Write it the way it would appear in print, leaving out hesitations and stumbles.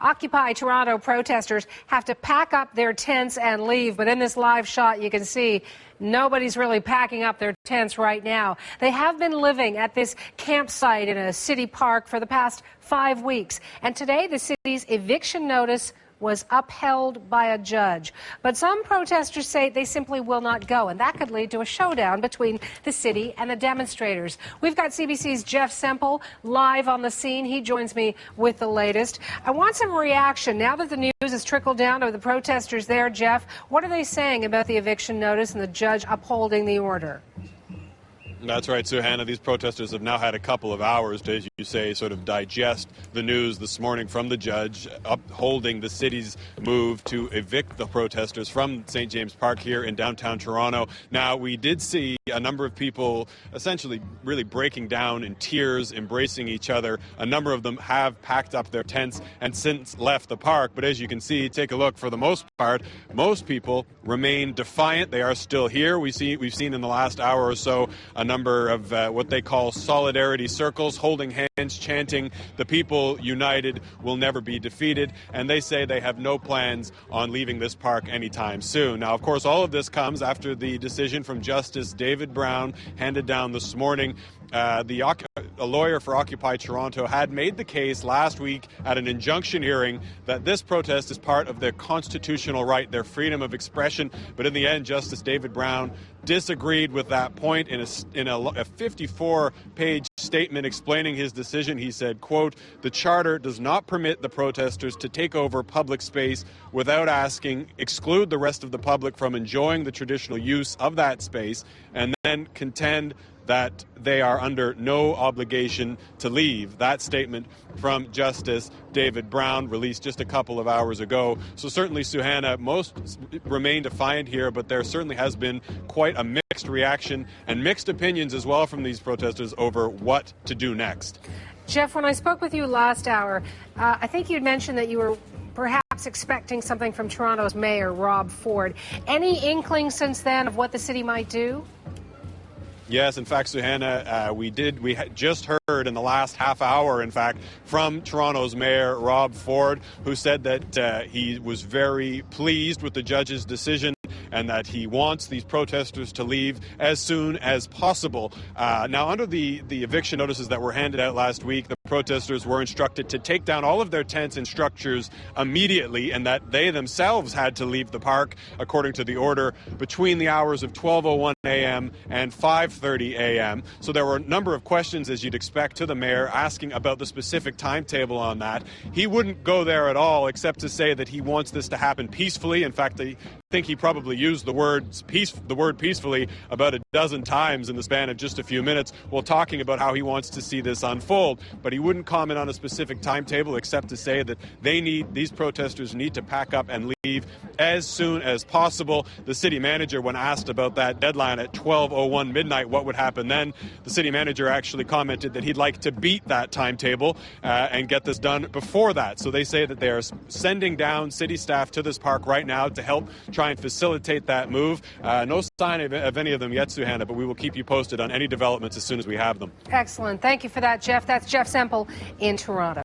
Occupy Toronto protesters have to pack up their tents and leave. But in this live shot, you can see nobody's really packing up their tents right now. They have been living at this campsite in a city park for the past 5 weeks. And today, the city's eviction notice was upheld by a judge. But some protesters say they simply will not go, and that could lead to a showdown between the city and the demonstrators. We've got CBC's Jeff Semple live on the scene. He joins me with the latest. I want some reaction. Now that the news has trickled down to the protesters there, Jeff, what are they saying about the eviction notice and the judge upholding the order? That's right, Suhanna. These protesters have now had a couple of hours to, as you say, sort of digest the news this morning from the judge upholding the city's move to evict the protesters from St. James Park here in downtown Toronto. Now, we did see a number of people essentially really breaking down in tears, embracing each other. A number of them have packed up their tents and since left the park. But as you can see, take a look, for the most part, most people remain defiant. They are still here. We've seen in the last hour or so a number of what they call solidarity circles, holding hands, chanting, "The people united will never be defeated." And they say they have no plans on leaving this park anytime soon. Now, of course, all of this comes after the decision from Justice David Brown handed down this morning. A lawyer for Occupy Toronto had made the case last week at an injunction hearing that this protest is part of their constitutional right, their freedom of expression. But in the end, Justice David Brown disagreed with that point. In a 54-page statement explaining his decision, he said, quote, "The charter does not permit the protesters to take over public space without asking, exclude the rest of the public from enjoying the traditional use of that space, and then contend that they are under no obligation to leave." That statement from Justice David Brown, released just a couple of hours ago. So certainly, Suhanna, most remain defiant here, but there certainly has been quite a mixed reaction and mixed opinions as well from these protesters over what to do next. Jeff, when I spoke with you last hour, I think you'd mentioned that you were perhaps expecting something from Toronto's Mayor, Rob Ford. Any inkling since then of what the city might do? Yes, in fact, Suhanna, we just heard in the last half hour, in fact, from Toronto's Mayor, Rob Ford, who said that he was very pleased with the judge's decision and that he wants these protesters to leave as soon as possible. Now, under the eviction notices that were handed out last week, the protesters were instructed to take down all of their tents and structures immediately, and that they themselves had to leave the park, according to the order, between the hours of 12:01 a.m. and 5:30 a.m. So there were a number of questions, as you'd expect, to the mayor, asking about the specific timetable on that. He wouldn't go there at all, except to say that he wants this to happen peacefully. In fact, I think he probably used the word peacefully about a dozen times in the span of just a few minutes while talking about how he wants to see this unfold. But he wouldn't comment on a specific timetable, except to say that these protesters need to pack up and leave as soon as possible. The city manager, when asked about that deadline at 12:01 midnight, what would happen then, the city manager actually commented that he'd like to beat that timetable and get this done before that. So they say that they are sending down city staff to this park right now to help try and facilitate that move. No sign of any of them yet, Suhanna, but we will keep you posted on any developments as soon as we have them. Excellent. Thank you for that, Jeff. That's Jeff Semple in Toronto.